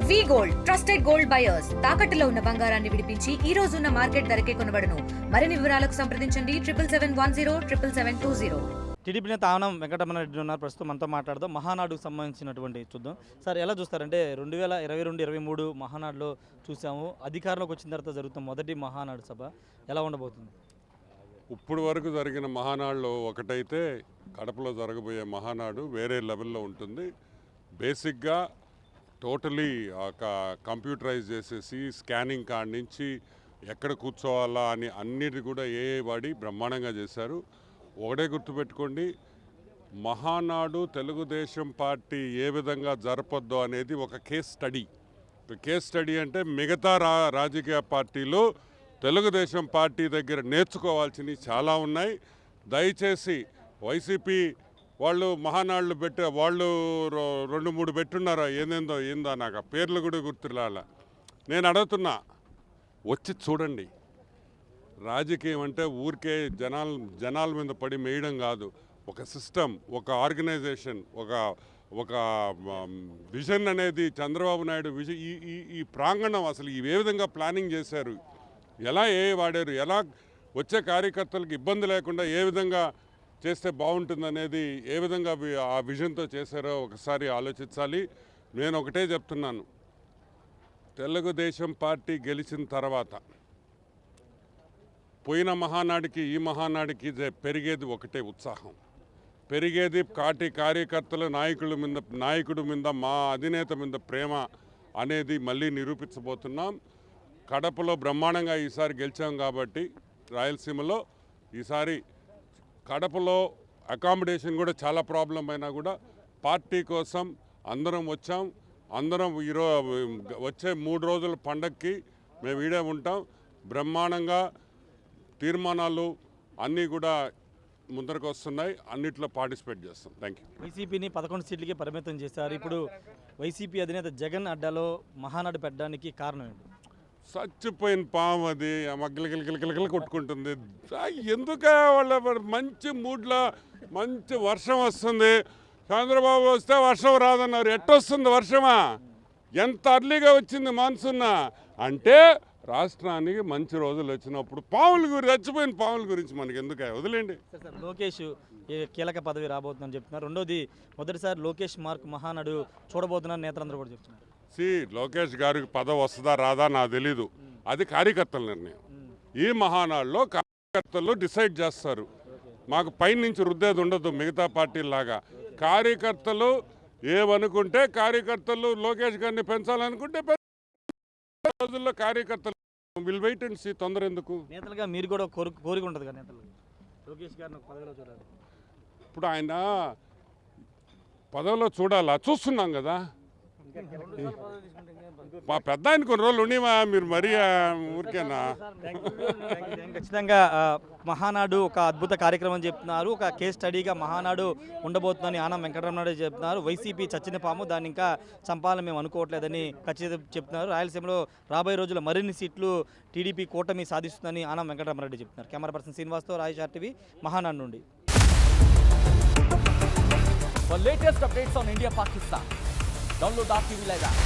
వి gold trusted gold buyers తాకట్టులో ఉన్న బంగారాన్ని విడిపించి ఈ రోజు ఉన్న మార్కెట్ ధరకే కొనబడును. మరిన్ని వివరాలకు సంప్రదించండి 77107720. టీడీపీ నేత ఆనం వెంకటరమణారెడ్డి ఉన్నారు. ప్రస్తుతం మనతో మాట్లాడదాం. మహానాడుకు సంబంధించినటువంటి చూద్దాం సార్. ఎలా చూస్తారంటే 2022-23 మహానాడులో చూసాము. అధికారంలోకి వచ్చిన తర్వాత జరుగుతున్న మొదటి మహానాడు సభ ఎలా ఉండబోతుంది? ఇప్పుడు వరకు జరిగిన మహానాడులో ఒకటైతే కడపలో జరగబోయే మహానాడు వేరే లెవెల్లో ఉంటుంది. బేసిక్గా టోటలీ ఒక కంప్యూటరైజ్ చేసేసి స్కానింగ్ కార్డ్ నుంచి ఎక్కడ కూర్చోవాలా అని అన్నిటి కూడా వాడి బ్రహ్మాండంగా చేశారు. ఒకటే గుర్తుపెట్టుకోండి, మహానాడు తెలుగుదేశం పార్టీ ఏ విధంగా జరపొద్దు అనేది ఒక కేస్ స్టడీ. కేస్ స్టడీ అంటే మిగతా రాజకీయ పార్టీలు తెలుగుదేశం పార్టీ దగ్గర నేర్చుకోవాల్సినవి చాలా ఉన్నాయి. దయచేసి వైసీపీ వాళ్ళు మహానాడులు వాళ్ళు 2-3 పెట్టున్నారా ఏందో నాకు ఆ పేర్లు కూడా గుర్తురాల. నేను అడుగుతున్నా, వచ్చి చూడండి. రాజకీయం అంటే ఊరికే జనాల మీద పడి మేయడం కాదు. ఒక సిస్టమ్, ఒక ఆర్గనైజేషన్, ఒక విజన్ అనేది చంద్రబాబు నాయుడు విజన్. ఈ ప్రాంగణం అసలు ఏ విధంగా ప్లానింగ్ చేశారు, ఎలా వాడారు, ఎలా వచ్చే కార్యకర్తలకు ఇబ్బంది లేకుండా ఏ విధంగా చేస్తే బాగుంటుందనేది ఏ విధంగా ఆ విజన్తో చేశారో ఒకసారి ఆలోచించాలి. నేను ఒకటే చెప్తున్నాను, తెలుగుదేశం పార్టీ గెలిచిన తర్వాత పోయిన మహానాడికి ఈ మహానాడికి పెరిగేది ఒకటే ఉత్సాహం, పెరిగేది కార్యకర్తల నాయకుడి మీద మా అధినేత మీద ప్రేమ అనేది మళ్ళీ నిరూపించబోతున్నాం. కడపలో బ్రహ్మాండంగా ఈసారి గెలిచాం కాబట్టి రాయలసీమలో ఈసారి కడపలో అకామిడేషన్ కూడా చాలా ప్రాబ్లం అయినా కూడా పార్టీ కోసం అందరం వచ్చాం. అందరం వచ్చే 3 రోజుల పండగకి మేము ఈడే ఉంటాం. బ్రహ్మాండంగా తీర్మానాలు అన్నీ కూడా ముందరకు వస్తున్నాయి. అన్నిట్లో పార్టిసిపేట్ చేస్తాం. Thank you. వైసీపీని 11 సీట్లకి పరిమితం చేశారు. ఇప్పుడు వైసీపీ అధినేత జగన్ అడ్డాలో మహానాడు పెట్టడానికి కారణం ఏంటి? చచ్చిపోయిన పాము అది గిలగిలగిలగిలగిల కొట్టుకుంటుంది. ఎందుక వాళ్ళ మంచి మూడ్లో మంచి వర్షం వస్తుంది. చంద్రబాబు వస్తే వర్షం రాదన్నారు. ఎట్టొస్తుంది వర్షమా? ఎంత అర్లీగా వచ్చింది మాన్సూన్ అంటే రాష్ట్రానికి మంచి రోజులు వచ్చినప్పుడు చచ్చిపోయిన పాముల గురించి మనకి ఎందుకు వదిలేండి. లోకేష్ కీలక పదవి రాబోతుందని చెప్తున్నారు. రెండోది, మొదటిసారి లోకేష్ మార్క్ మహానాడు చూడబోతున్నారు నేతలందరూ కూడా చెప్తున్నారు. లోకేష్ గారికి పదవి వస్తుందా రాదా నాకు తెలీదు. అది కార్యకర్తల నిర్ణయం. ఈ మహానాడులో కార్యకర్తలు డిసైడ్ చేస్తారు. మాకు పైనుంచి రుద్దేది ఉండదు. మిగతా పార్టీలాగా కార్యకర్తలు ఏమనుకుంటే కార్యకర్తలు లోకేష్ గారిని పెంచాలనుకుంటే రోజుల్లో కార్యకర్తలు విల్ వెయిట్ అండ్ సీ. తొందర ఎందుకు? నేతలుగా మీరు కూడా కోరిక ఉంటుంది కదా నేతలు లోకేష్ గారిని పదవిలో చూడాలి. ఇప్పుడు ఆయన పదవిలో చూడాలా? చూస్తున్నాం కదా. మా పెద్ద ఆయన కొన్ని రోజులు ఉండేవా మీరు మరీ ఊరికేనా? ఖచ్చితంగా మహానాడు ఒక అద్భుత కార్యక్రమం చెప్తున్నారు. ఒక కేస్ స్టడీగా మహానాడు ఉండబోతుందని ఆనం వెంకటరమణారెడ్డి చెప్తున్నారు. వైసీపీ చచ్చిన పాము, దాన్ని ఇంకా చంపాలని మేము అనుకోవట్లేదని ఖచ్చితంగా చెప్తున్నారు. రాయలసీమలో రాబోయే రోజుల్లో మరిన్ని సీట్లు టీడీపీ కూటమి సాధిస్తుందని ఆనం వెంకటరమణారెడ్డి చెప్తున్నారు. కెమెరా పర్సన్ శ్రీనివాస్తో రాజేష్ RTV మహానాడు నుండి. For latest updates on India Pakistan, download our TV Live app.